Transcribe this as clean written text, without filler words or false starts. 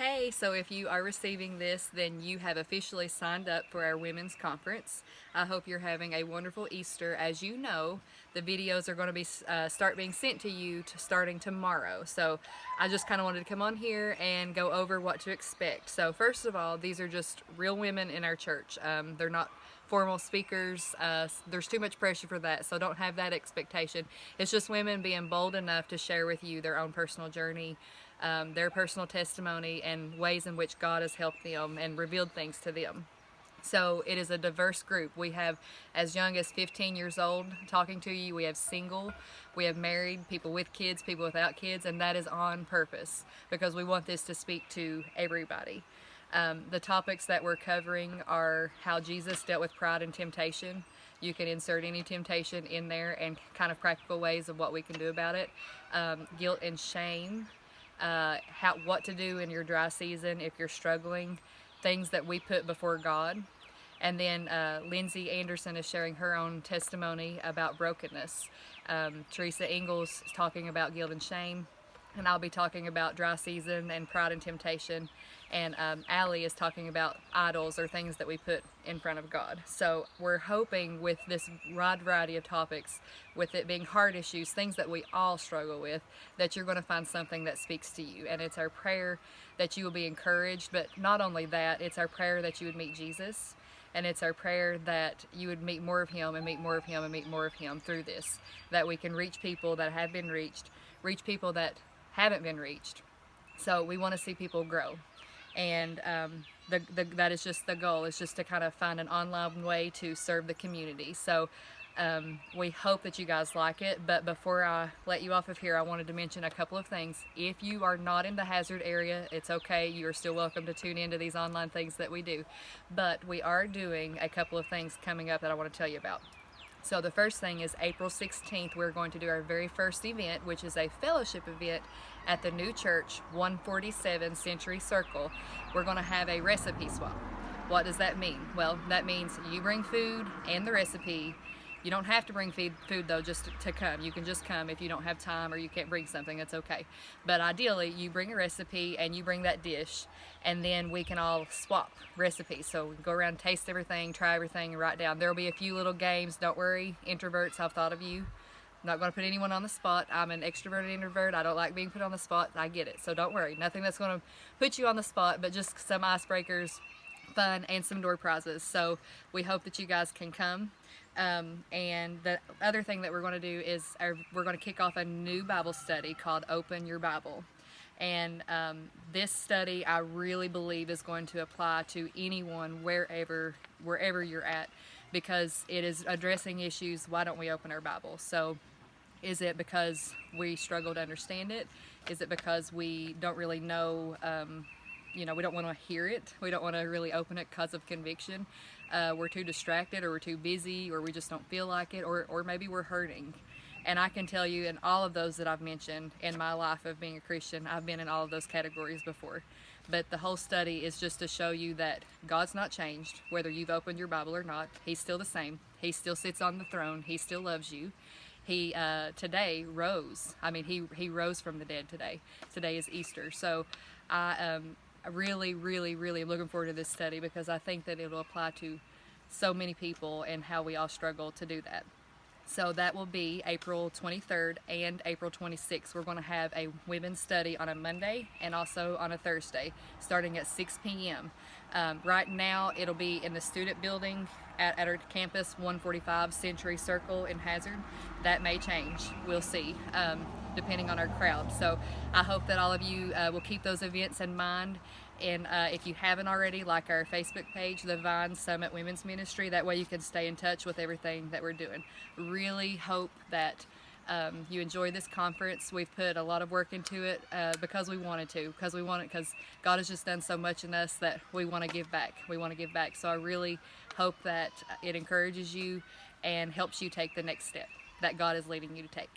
Hey, so if you are receiving this, then you have officially signed up for our women's conference. I hope you're having a wonderful Easter. As you know, the videos are going to be start being sent to you starting tomorrow. So I just kind of wanted to come on here and go over what to expect. So first of all, these are just real women in our church. They're not formal speakers. There's too much pressure for that, so don't have that expectation. It's just women being bold enough to share with you their own personal journey, their personal testimony, and ways in which God has helped them and revealed things to them. So it is a diverse group. We have as young as 15 years old talking to you. We have single, we have married, people with kids, people without kids, and that is on purpose because we want this to speak to everybody. The topics that we're covering are how Jesus dealt with pride and temptation. You can insert any temptation in there and kind of practical ways of what we can do about it. Guilt and shame, what to do in your dry season if you're struggling, things that we put before God. And then Lindsay Anderson is sharing her own testimony about brokenness. Teresa Ingalls is talking about guilt and shame. And I'll be talking about dry season and pride and temptation. And Allie is talking about idols or things that we put in front of God. So we're hoping with this wide variety of topics, with it being hard issues, things that we all struggle with, that you're going to find something that speaks to you. And it's our prayer that you will be encouraged. But not only that, it's our prayer that you would meet Jesus. And it's our prayer that you would meet more of Him and meet more of Him and meet more of Him through this. That we can reach people that have been reached, reach people that haven't been reached. So we want to see people grow. And that is just the goal, is just to kind of find an online way to serve the community. So we hope that you guys like it. But before I let you off of here, I wanted to mention a couple of things. If you are not in the Hazard area, it's okay. You are still welcome to tune into these online things that we do. But we are doing a couple of things coming up that I want to tell you about. So the first thing is April 16th, we're going to do our very first event, which is a fellowship event at the new church, 147 Century Circle. We're going to have a recipe swap. What does that mean? Well, that means you bring food and the recipe. You don't have to bring food though, just to come. You can just come if you don't have time or you can't bring something, that's okay. But ideally, you bring a recipe and you bring that dish, and then we can all swap recipes. So we can go around, taste everything, try everything, and write down. There'll be a few little games, don't worry, introverts, I've thought of you. I'm not going to put anyone on the spot. I'm an extroverted introvert. I don't like being put on the spot. I get it. So don't worry. Nothing that's going to put you on the spot, but just some icebreakers, fun, and some door prizes. So we hope that you guys can come. And the other thing that we're going to do is we're going to kick off a new Bible study called Open Your Bible. And this study, I really believe, is going to apply to anyone wherever you're at, because it is addressing issues. Why don't we open our Bible? So is it because we struggle to understand it? Is it because we don't really know, we don't want to hear it? We don't want to really open it because of conviction. We're too distracted, or we're too busy, or we just don't feel like it, or maybe we're hurting. And I can tell you, in all of those that I've mentioned in my life of being a Christian, I've been in all of those categories before. But the whole study is just to show you that God's not changed, whether you've opened your Bible or not. He's still the same. He still sits on the throne. He still loves you. He today rose. He rose from the dead today. Today is Easter. So I really, really, really am looking forward to this study, because I think that it will apply to so many people and how we all struggle to do that. So that will be April 23rd and April 26th. We're going to have a women's study on a Monday and also on a Thursday, starting at 6 p.m. Right now, it'll be in the student building at our campus, 145 Century Circle in Hazard. That may change. We'll see, depending on our crowd. So I hope that all of you will keep those events in mind. And if you haven't already, like our Facebook page, the Vine Summit Women's Ministry. That way you can stay in touch with everything that we're doing. Really hope that you enjoy this conference. We've put a lot of work into it because we wanted to, because God has just done so much in us that we want to give back. So I really hope that it encourages you and helps you take the next step that God is leading you to take.